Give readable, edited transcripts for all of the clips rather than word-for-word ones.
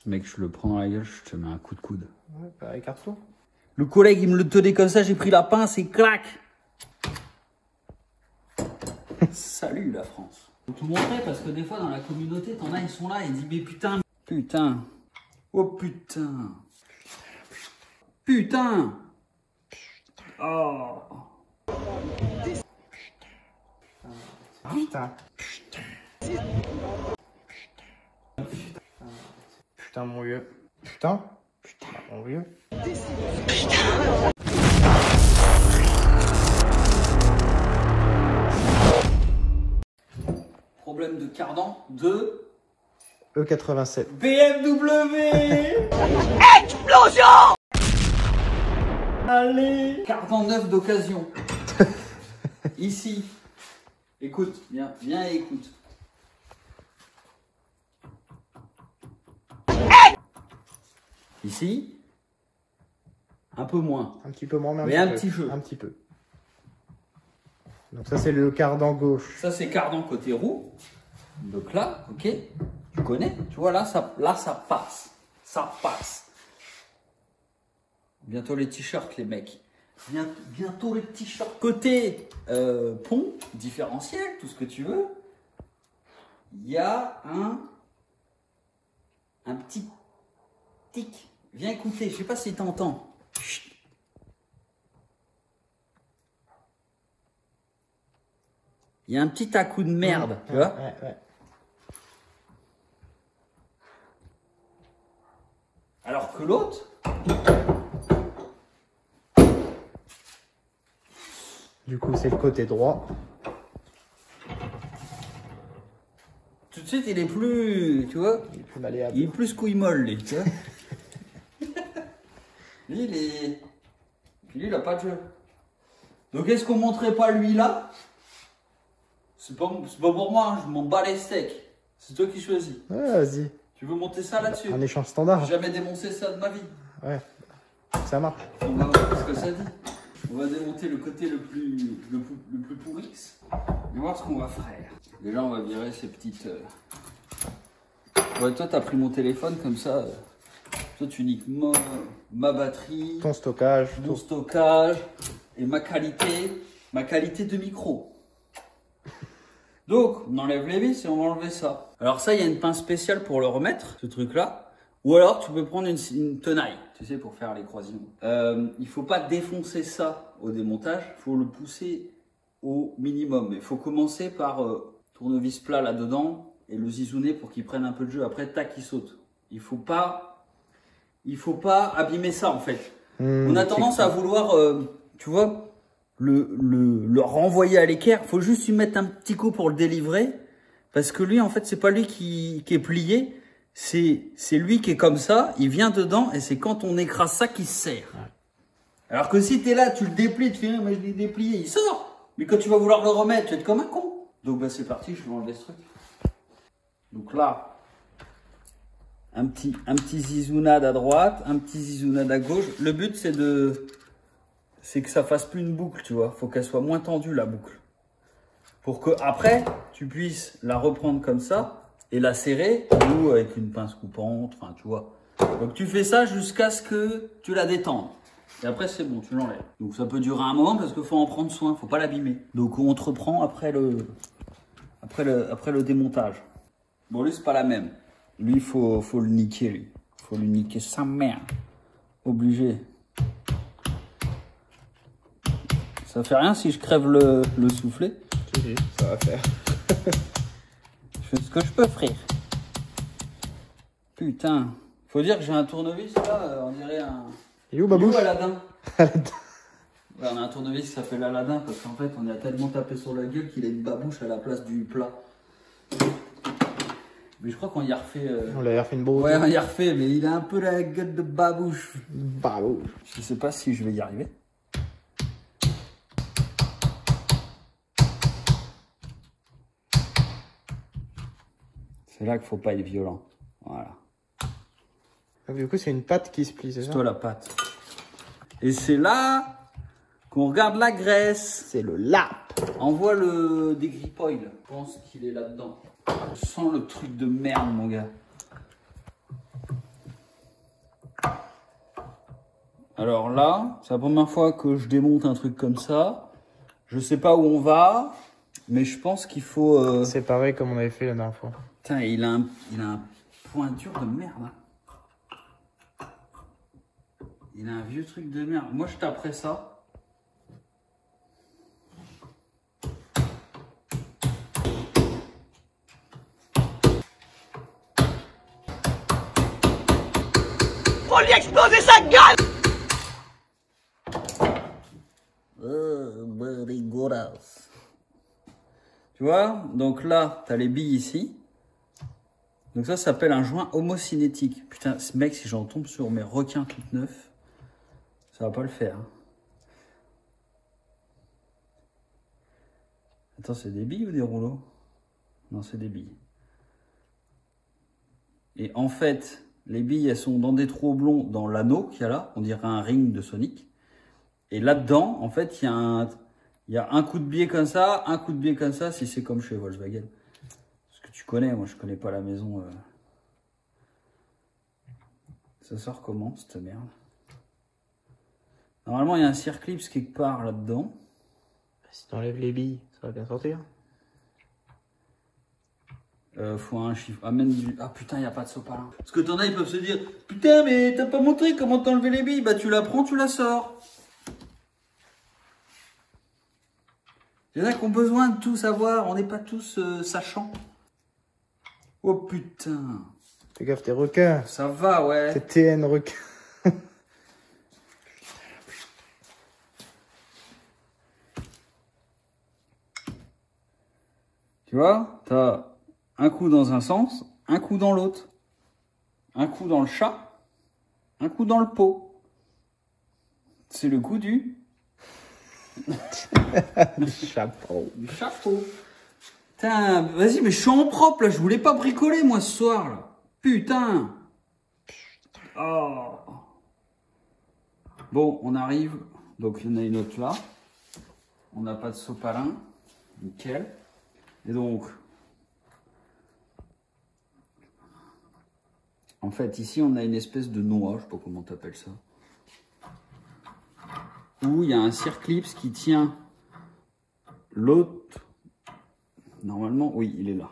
Mec, je le prends dans la gueule, je te mets un coup de coude. Ouais, bah, écarte-toi. Le collègue, il me le tenait comme ça, j'ai pris la pince et clac. Salut la France. Faut tout montrer parce que des fois dans la communauté, t'en as, ils sont là, ils disent mais putain, putain, oh putain, putain, oh. Putain. Putain mon vieux. Putain. Putain mon vieux. Problème de cardan de E87. BMW. Explosion. Allez. Cardan neuf d'occasion. Ici. Écoute, viens et écoute. Ici, un peu moins. Un petit peu moins, mais un petit peu. Un petit peu. Donc ça c'est le cardan gauche. Ça c'est cardan côté roue. Donc là, ok, tu connais, tu vois là ça passe. Ça passe. Bientôt les t-shirts les mecs. Bientôt les t-shirts. Côté pont, différentiel, tout ce que tu veux. Il y a un petit tic. Viens écouter, je sais pas si tu entends. Il y a un petit à-coup de merde, tu vois. Ouais. Alors que l'autre, du coup c'est le côté droit. tout de suite il est plus, tu vois, Il est plus malléable. il est plus couille molle, lui, tu vois. Lui, il a pas de jeu. Donc est-ce qu'on montrait pas lui là? C'est pas pour moi, hein, je m'en bats les steaks. C'est toi qui choisis. Ouais, vas-y. Tu veux monter ça là-dessus? Un échange standard. J'ai jamais démonté ça de ma vie. Ouais. Ça marche. On va voir ce que ça dit. On va démonter le côté le plus pourrix et voir ce qu'on va faire. Déjà, on va virer ces petites... Ouais, toi, t'as pris mon téléphone comme ça. Toi, tu niques ma batterie, Ton stockage. mon stockage et ma qualité de micro. Donc, on enlève les vis et on va enlever ça. Alors ça, il y a une pince spéciale pour le remettre, ce truc-là. Ou alors, tu peux prendre une tenaille, tu sais, pour faire les croisillons. Il faut pas défoncer ça au démontage, il faut le pousser au minimum. Il faut commencer par tournevis plat là-dedans et le zizouner pour qu'il prenne un peu de jeu. Après, tac, il saute. Il faut pas abîmer ça, en fait. On a tendance à vouloir, tu vois, le renvoyer à l'équerre. Faut juste lui mettre un petit coup pour le délivrer. Parce que lui, en fait, c'est pas lui qui est plié. C'est lui qui est comme ça. Il vient dedans et c'est quand on écrase ça qu'il se serre. Alors que si t'es là, tu le déplies, tu fais, moi je l'ai déplié, il sort. Mais quand tu vas vouloir le remettre, tu vas être comme un con. Donc bah c'est parti, je vais enlever ce truc. Donc là, un petit zizounade à droite, un petit zizounade à gauche. Le but c'est que ça fasse plus une boucle, tu vois. Faut qu'elle soit moins tendue la boucle. Pour que après tu puisses la reprendre comme ça et la serrer ou avec une pince coupante, enfin tu vois. Donc tu fais ça jusqu'à ce que tu la détendes. Et après c'est bon, tu l'enlèves. Donc ça peut durer un moment parce qu'il faut en prendre soin, faut pas l'abîmer. Donc on te reprend après le démontage. Bon lui c'est pas la même. Lui faut le niquer lui. Faut lui niquer sa mère. Obligé. Ça fait rien si je crève le soufflet. Si, ça va faire. Je fais ce que je peux, frère. Putain. Faut dire que j'ai un tournevis là, on dirait un... Il est où Babouche? Aladdin. Ouais, on a un tournevis qui s'appelle Aladdin parce qu'en fait on a tellement tapé sur la gueule qu'il a une babouche à la place du plat. Mais je crois qu'on y a refait... On l'a refait une beau. Ouais, on y a refait, mais il a un peu la gueule de babouche. Babouche. Je sais pas si je vais y arriver. C'est là qu'il faut pas être violent. Voilà. Donc, du coup, c'est une patte qui se plie, c'est ça? C'est toi la pâte. Et c'est là qu'on regarde la graisse. C'est le lap. Envoie le dégrippoil. Je pense qu'il est là-dedans. Je sens le truc de merde, mon gars. Alors là, c'est la première fois que je démonte un truc comme ça. Je sais pas où on va, mais je pense qu'il faut... C'est pareil comme on avait fait la dernière fois. Putain, il a un pointure de merde. Hein. Il a un vieux truc de merde. Moi, je taperais ça. Faut lui exploser sa gueule! Tu vois? Donc là, t'as les billes ici. Donc ça s'appelle un joint homocinétique. Putain, ce mec, si j'en tombe sur mes requins tout neufs, ça va pas le faire. Hein. Attends, c'est des billes ou des rouleaux? Non, c'est des billes. Et en fait, les billes, elles sont dans des trous oblongs dans l'anneau qu'il y a là. On dirait un ring de Sonic. Et là-dedans, en fait, il y a un coup de biais comme ça, un coup de biais comme ça, si c'est comme chez Volkswagen. Parce que tu connais, moi je connais pas la maison. Ça sort comment, cette merde? Normalement, il y a un circlips quelque part là-dedans. Si t'enlèves les billes, ça va bien sortir. Faut un chiffre. Amène du... Ah putain, il n'y a pas de sopalin. Parce que t'en as, ils peuvent se dire, putain, mais t'as pas montré comment t'enlever les billes. Bah tu la prends, tu la sors. Il y en a qui ont besoin de tout savoir, on n'est pas tous sachants. Oh putain. Fais gaffe, t'es requin. Ça va, ouais. T'es TN requin. Tu vois, t'as un coup dans un sens, un coup dans l'autre. Un coup dans le chat, un coup dans le pot. C'est le coup du... Chapeau. Du chapeau. Putain, vas-y, mais je suis en propre là, je voulais pas bricoler moi ce soir là. Putain. Oh. Bon, on arrive. Donc il y en a une autre là. On n'a pas de sopalin. Nickel. Et donc, en fait, ici on a une espèce de noix, je sais pas comment t'appelles ça. Où il y a un circlips qui tient l'autre. Normalement, oui, il est là.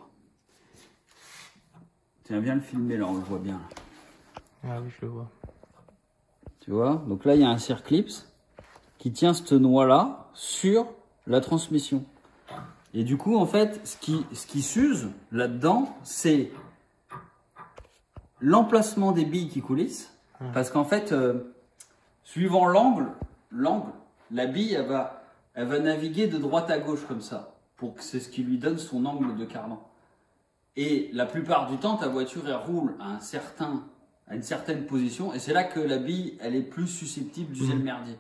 Tiens, viens le filmer là, on le voit bien. Ah oui, je le vois. Tu vois? Donc là, il y a un circlips qui tient cette noix-là sur la transmission. Et du coup, en fait, ce qui s'use là-dedans, c'est l'emplacement des billes qui coulissent. Parce qu'en fait, suivant l'angle, la bille, elle va naviguer de droite à gauche comme ça. Pour que c'est ce qui lui donne son angle de cardan. Et la plupart du temps, ta voiture, elle roule à une certaine position. Et c'est là que la bille, elle est plus susceptible d'user le merdier.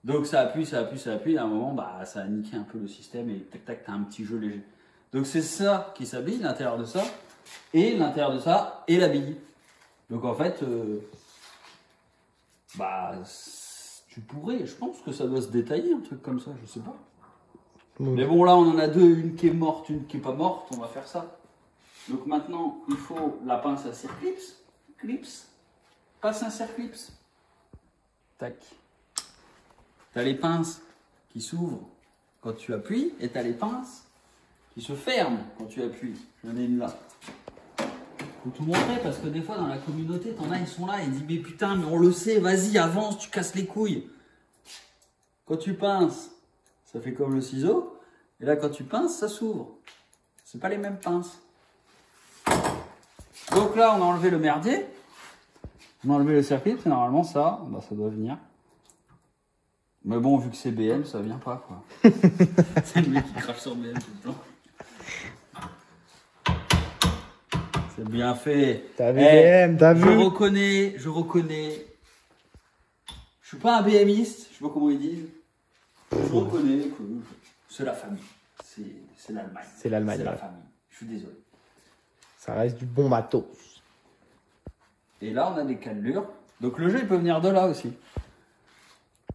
Donc ça appuie, ça appuie, ça appuie. Et à un moment, bah, ça a niqué un peu le système. Et tac, tac, t'as un petit jeu léger. Donc c'est ça qui s'habille, l'intérieur de ça. Et l'intérieur de ça, et la bille. Donc en fait, bah, tu pourrais, je pense que ça doit se détailler, un truc comme ça, je sais pas. Oui. Mais bon, là, on en a deux, une qui est morte, une qui est pas morte, on va faire ça. Donc maintenant, il faut la pince à circlips. Clips. Passe un circlips. Tac. T'as les pinces qui s'ouvrent quand tu appuies, et t'as les pinces qui se ferment quand tu appuies. J'en ai une là. Faut tout montrer parce que des fois, dans la communauté, t'en as, ils sont là, ils disent, mais putain, mais on le sait, vas-y, avance, tu casses les couilles. Quand tu pinces, ça fait comme le ciseau. Et là, quand tu pinces, ça s'ouvre. C'est pas les mêmes pinces. Donc là, on a enlevé le merdier. On a enlevé le circuit. Et normalement, ça, bah, ça doit venir. Mais bon, vu que c'est BM, ça vient pas, quoi. C'est le mec qui crache sur BM tout le temps. C'est bien fait. T'as vu BM, t'as vu? Je reconnais. Je suis pas un BMiste, je sais pas comment ils disent. Je reconnais que c'est la famille. C'est l'Allemagne. C'est l'Allemagne, C'est la ouais. famille. Je suis désolé. Ça reste du bon matos. Et là, on a des cannelures. Donc le jeu, il peut venir de là aussi.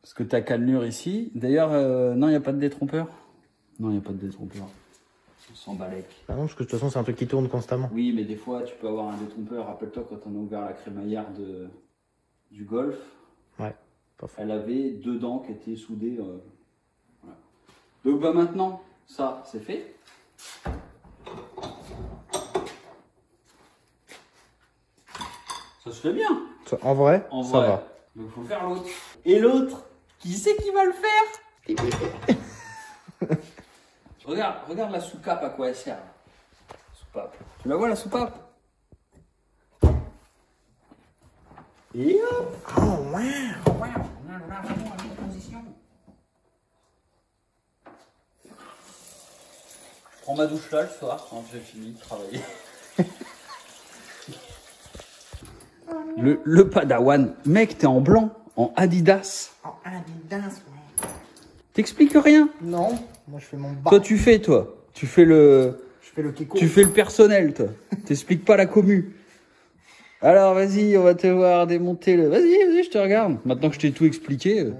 Parce que ta cannelure ici. D'ailleurs, non, il n'y a pas de détrompeur. Non, il n'y a pas de détrompeur. On s'en balèque. Ah non, parce que de toute façon, c'est un truc qui tourne constamment. Oui, mais des fois, tu peux avoir un détrompeur. Rappelle-toi quand on a ouvert la crémaillère du Golf. Ouais. Pas faux. Elle avait 2 dents qui étaient soudées. Voilà. Donc bah maintenant, ça c'est fait. Ça se fait bien. En vrai, En ça vrai. va. Donc faut faire l'autre. Et l'autre, qui c'est qui va le faire? Regarde la soupape à quoi elle sert. Soupape. Tu la vois la soupape? Et hop. Oh, wow. On a vraiment la même position. Je prends ma douche là le soir quand j'ai fini de travailler. Le Padawan, mec, t'es en blanc, en Adidas. En Adidas, ouais. T'expliques rien. Non, moi je fais mon bas. Toi, tu fais le, Je fais le kiko. tu fais le personnel, toi. T'expliques pas la commu. Alors, vas-y, on va te voir démonter le. Vas-y, je te regarde. Maintenant que je t'ai tout expliqué.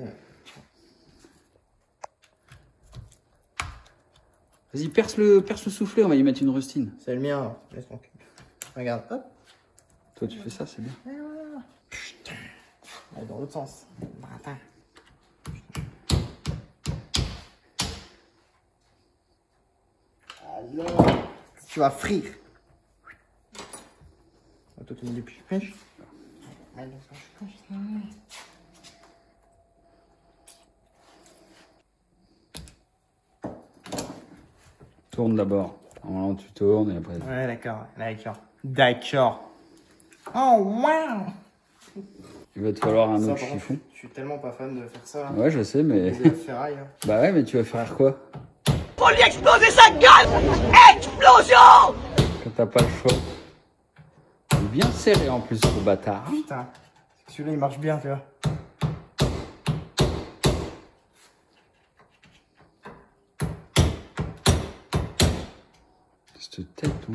Vas-y, perce le soufflet, on va y mettre une rustine. C'est le mien, laisse tranquille. Regarde, hop. Toi, tu fais ça, c'est bien. Et voilà. Putain. Allez, dans l'autre sens. Attends. Alors, tu vas frire. Toi, tu mets du pêche. Tourne d'abord. Normalement, tu tournes et après. Ouais, d'accord. D'accord. Oh, wow. Il va te falloir un Ça, autre par contre, chiffon. je suis tellement pas fan de faire ça. Ouais, je sais, mais. C'est la ferraille. Hein. Bah ouais, mais tu vas faire quoi Faut lui exploser sa gueule. Explosion. quand t'as pas le choix? Il est bien serré en plus, ce bâtard. Putain. Celui-là, il marche bien, tu vois. Cette tête, toi.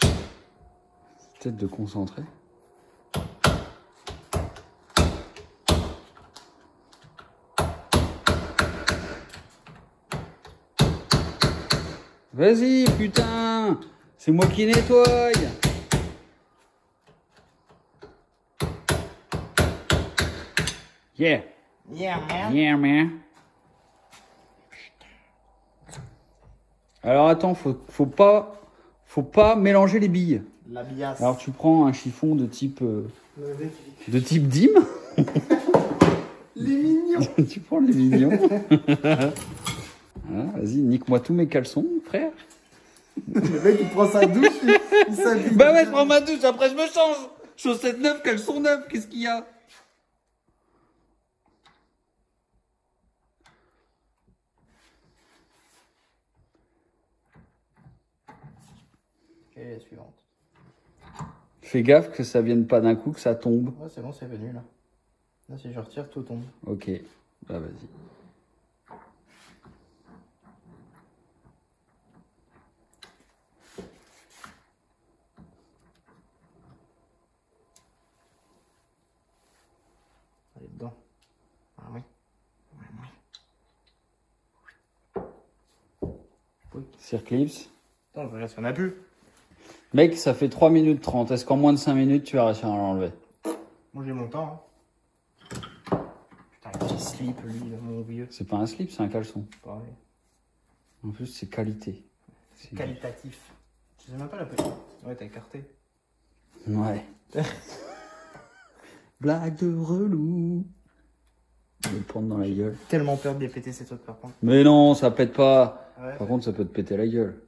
Cette tête de concentré. Vas-y, putain! C'est moi qui nettoie! Yeah! Yeah, man. Yeah, man! Alors attends, faut pas mélanger les billes. La biasse. Alors tu prends un chiffon de type Le mec, Dim. les mignons. Tu prends les mignons. Voilà, vas-y, nique-moi tous mes caleçons, frère. Le mec, il prend sa douche, il s'habille. Bah ouais, je prends ma douche, après je me change. Chaussettes neuves, caleçons neufs, qu'est-ce qu'il y a? Ok, la suivante. Fais gaffe que ça vienne pas d'un coup, que ça tombe. Ouais, c'est bon, c'est venu là. Là, si je retire, tout tombe. Ok, bah vas-y. Allez, dedans. Ah oui. Circlips. Attends, je regarde si on a plus. Mec, ça fait 3 minutes 30. Est-ce qu'en moins de 5 minutes, tu vas réussir à l'enlever? Moi, j'ai mon temps. Hein. Putain, quel slip, lui, là, mon vieux. C'est pas un slip, c'est un caleçon. Pareil. En plus, c'est qualité. C'est Qualitatif. Je sais même pas la petite. Ouais, t'as écarté. Ouais. Blague de relou. Je vais le prendre dans la gueule. Tellement peur de les péter ces trucs, par contre. Mais non, ça pète pas. Ouais. Par contre, ça peut te péter la gueule.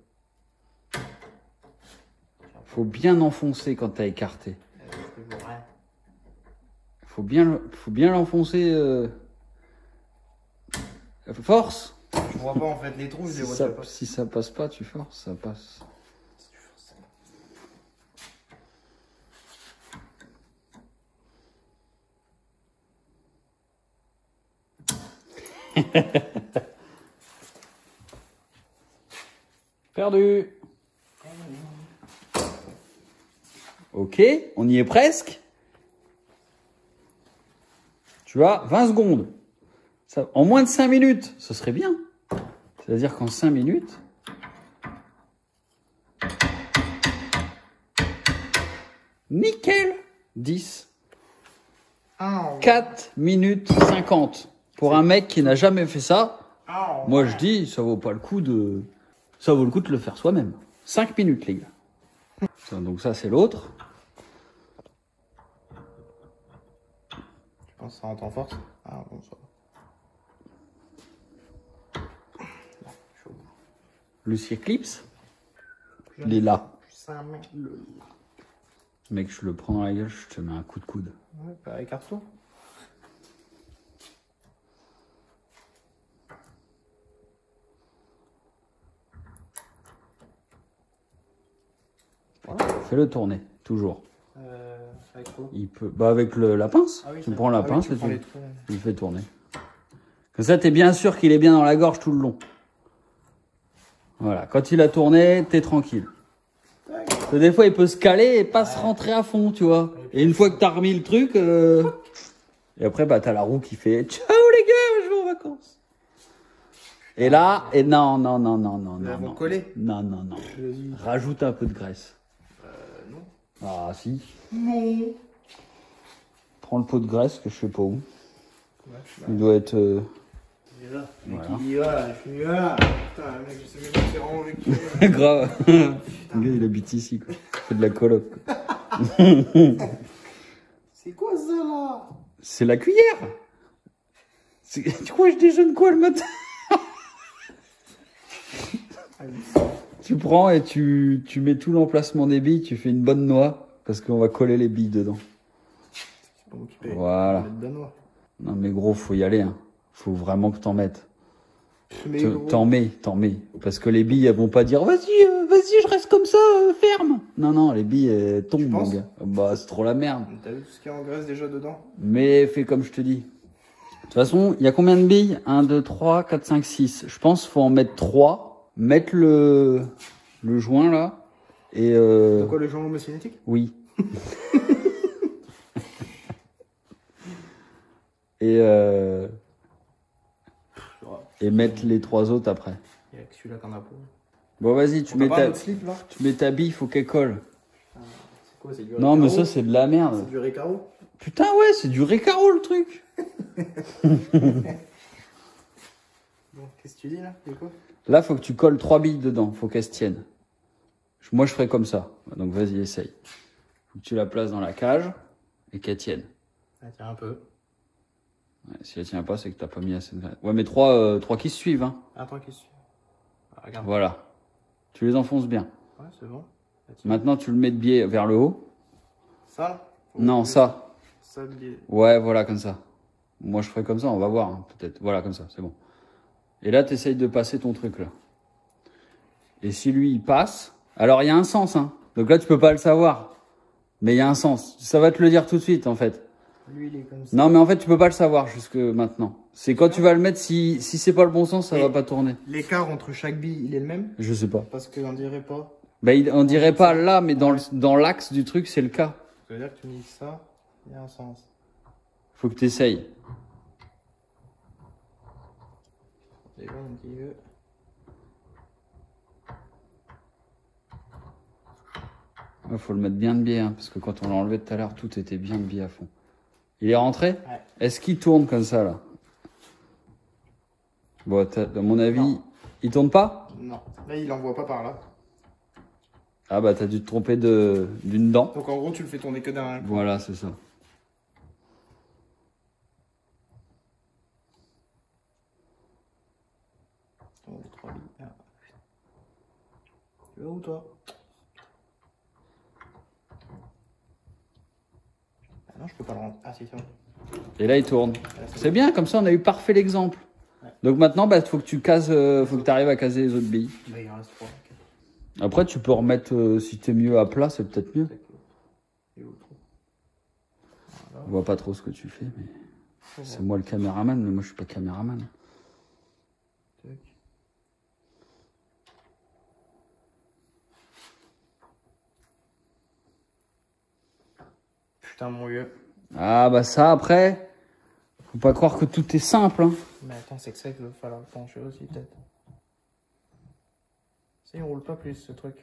Faut bien enfoncer quand t'as écarté. Faut bien l'enfoncer. Force. Je vois pas en fait les trous, je les vois pas. Si ça passe pas, tu forces, ça passe. Si tu forces, ça Perdu. Ok, on y est presque. Tu vois, 20 secondes. Ça, en moins de 5 minutes, ce serait bien. C'est-à-dire qu'en 5 minutes... Nickel. 10. 4 minutes 50. Pour un mec qui n'a jamais fait ça, moi je dis, ça vaut le coup de le faire soi-même. 5 minutes, les gars. Donc ça, c'est l'autre. Je pense que ça rentre en force. Ah bon, ça va. Le Cyclips, il est là. Le... Mec, je le prends dans la gueule, je te mets un coup de coude. Ouais, bah, écarte-toi. Voilà. Fais-le tourner, toujours. Avec quoi? Il peut, bah avec la pince. Ah oui, tu prends la pince tu et prends les trous. tu le fais tourner. Comme ça, t'es bien sûr qu'il est bien dans la gorge tout le long. Voilà. Quand il a tourné, t'es tranquille. Parce que des fois, il peut se caler et pas se rentrer à fond, tu vois. Et une fois que t'as remis le truc, et après, bah t'as la roue qui fait ciao les gars, je vais en vacances. Et là, et non. Vont coller. Non. Vas-y. Rajoute un peu de graisse. Non. Ah si. Non. Prends le pot de graisse que je sais pas où. Ouais, Il doit être. il est là. Le mec, Voilà. il y va, je suis là. Putain, le mec, je sais même pas si c'est vraiment avec qui. Grave. Le gars, il habite ici, quoi. Il fait de la coloc, quoi. C'est quoi ça là? C'est la cuillère. Tu crois que je déjeune quoi le matin? Tu prends et tu mets tout l'emplacement des billes, tu fais une bonne noix, parce qu'on va coller les billes dedans. C'est pas m'occuper. Voilà. Mettre de noix. Non mais gros, faut y aller, hein. Faut vraiment que t'en mettes. Mais gros. T'en mets. Parce que les billes, elles vont pas dire, vas-y, je reste comme ça, ferme. Non, les billes, elles tombent, Tu mon penses? gars. Bah, c'est trop la merde. T'as vu tout ce qu'il y a en graisse déjà dedans? Mais fais comme je te dis. De toute façon, il y a combien de billes? 1, 2, 3, 4, 5, 6. Je pense qu'il faut en mettre 3. Mettre le joint là. Et Pourquoi le joint homocinétique? oui. Et mettre les 3 autres après. Il y a que celui-là qu'on a pour. Bon, vas-y, tu mets pas notre slip là? ta bille, faut qu'elle colle. C'est quoi? C'est du Non, mais Recaro? ça, c'est de la merde. C'est du Recaro? Putain, ouais, c'est du Recaro le truc. Bon, qu'est-ce que tu dis là? C'est quoi? Là, faut que tu colles 3 billes dedans. Faut qu'elles se tiennent. Moi, je ferais comme ça. Donc, vas-y, essaye. Faut que tu la places dans la cage et qu'elle tienne. Ah, tiens un peu. Ouais, si elle tient pas, c'est que t'as pas mis assez de graisse. Ouais, mais 3 qui se suivent, hein. Attends, qu'est-ce que tu... Ah, regarde. Voilà. Tu les enfonces bien. Ouais, c'est bon. Ah, tiens. Maintenant, tu le mets de biais vers le haut. Ça là? Faut Non, que- ça. Ça le biais. Ouais, voilà, comme ça. Moi, je ferais comme ça, on va voir, hein, peut-être. Voilà, comme ça, c'est bon. Et là, t'essayes de passer ton truc, là. Et si lui, il passe... Alors, il y a un sens, hein. Donc là, tu peux pas le savoir. Mais il y a un sens. Ça va te le dire tout de suite, en fait. Lui, il est comme ça. Non, mais en fait, tu peux pas le savoir jusque maintenant. C'est quand tu vas le mettre, si c'est pas le bon sens, ça Et- va pas tourner. L'écart entre chaque bille, il est le même? Je sais pas. Parce qu'on dirait pas. Bah, on dirait pas là, mais dans l'axe du truc, c'est le cas. Ça veut dire que tu me dis ça, il y a un sens. Faut que t'essayes. Déjà, un petit peu. Ouais, faut le mettre bien de biais, hein, parce que quand on l'a enlevé tout à l'heure, tout était bien de biais à fond. Il est rentré? Ouais. Est-ce qu'il tourne comme ça, là? Bon, à mon avis, Non. il tourne pas? Non. Là, il envoie pas par là. Ah bah, t'as dû te tromper d'une dent. Donc, en gros, tu le fais tourner que d'un. Voilà, c'est ça. Attends, les 3 billes. Ah. Tu vas où, toi? Ah non, je peux pas le rendre. Ah, si, c'est bon. Et là, il tourne. Là, C'est bien, comme ça, on a eu parfait l'exemple. Ouais. Donc maintenant, bah, faut que tu cases, faut que tu arrives à caser les autres billes. Là, il en reste 3. Après, tu peux remettre, si t'es mieux à plat, c'est peut-être mieux. Et où le trou? On voit pas trop ce que tu fais, mais c'est moi le caméraman, mais moi je suis pas caméraman. Tac. Putain, mon vieux. Ah bah ça, après, faut pas croire que tout est simple, hein. Mais attends, c'est que ça qu'il va falloir le pencher aussi, peut-être. Ça, il roule pas plus, ce truc.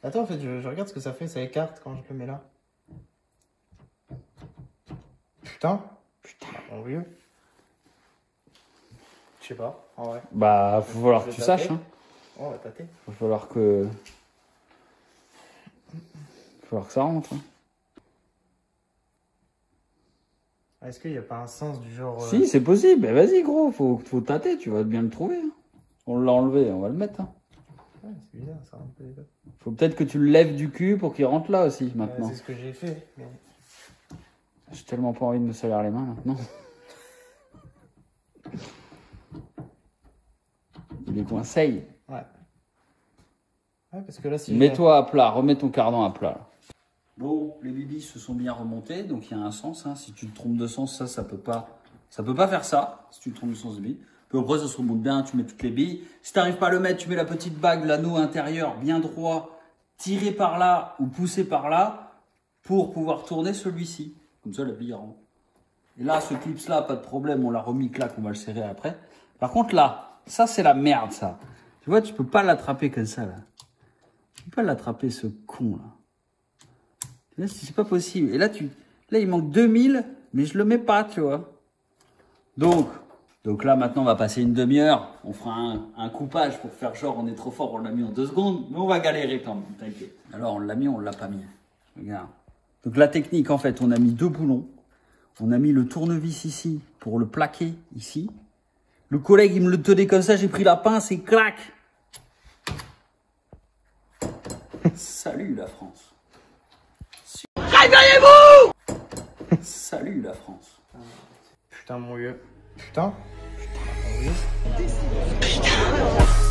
Attends, en fait, je regarde ce que ça fait, ça écarte quand je le mets là. Putain, mon vieux. Je sais pas, en vrai. Bah, faut falloir que Je tu vais saches. taper. Hein. Oh, on va tâter. Faut falloir que ça rentre. Hein. Est-ce qu'il n'y a pas un sens du genre... Si, c'est possible. Mais vas-y, gros, faut tâter, tu vas bien le trouver. Hein. On l'a enlevé, on va le mettre. Hein. Ouais, c'est bizarre ça, un peu. Faut peut-être que tu le lèves du cul pour qu'il rentre là aussi, maintenant. C'est ce que j'ai fait. Mais... J'ai tellement pas envie de me salir les mains, maintenant. Il est coincé. Ouais. Ouais, parce que là, si Mets-toi à plat, remets ton cardan à plat. Là. Bon, les bibis se sont bien remontés, donc il y a un sens. Hein. Si tu te trompes de sens, ça peut pas faire ça. Si tu te trompes de sens de bille. Puis après, ça se remonte bien, tu mets toutes les billes. Si tu n'arrives pas à le mettre, tu mets la petite bague, l'anneau intérieur bien droit, tiré par là ou poussé par là pour pouvoir tourner celui-ci. Comme ça, la bille rentre. Et là, ce clips-là, pas de problème, on l'a remis clac, on va le serrer après. Par contre, là, ça, c'est la merde, ça. Tu vois, tu peux pas l'attraper comme ça, là. Tu peux pas l'attraper, ce con, là. C'est pas possible. Et là, il manque 2000, mais je le mets pas, tu vois. Donc là, maintenant, on va passer une demi-heure. On fera un coupage pour faire genre, on est trop fort, on l'a mis en 2 secondes. Mais on va galérer quand même, t'inquiète. Alors, on l'a mis, on l'a pas mis. Regarde. Donc la technique, en fait, on a mis 2 boulons. On a mis le tournevis ici pour le plaquer ici. Le collègue, il me le tenait comme ça, j'ai pris la pince et clac. Salut la France. Réveillez-vous! Salut la France. Putain, mon vieux. Putain. Putain, mon vieux. Putain!